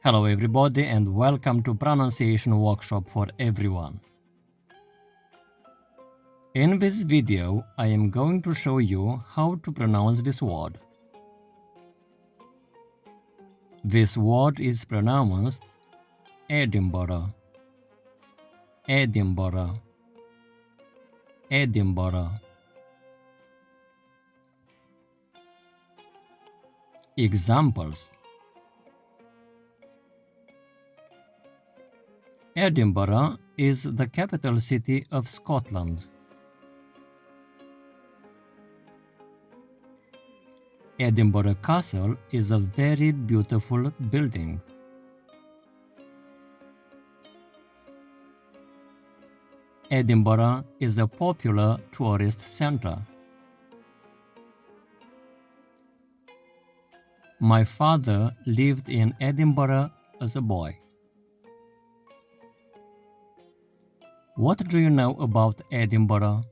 Hello everybody and welcome to pronunciation workshop for everyone. In this video, I am going to show you how to pronounce this word. This word is pronounced Edinburgh, Edinburgh, Edinburgh. Examples: Edinburgh is the capital city of Scotland. Edinburgh Castle is a very beautiful building. Edinburgh is a popular tourist center. My father lived in Edinburgh as a boy. What do you know about Edinburgh?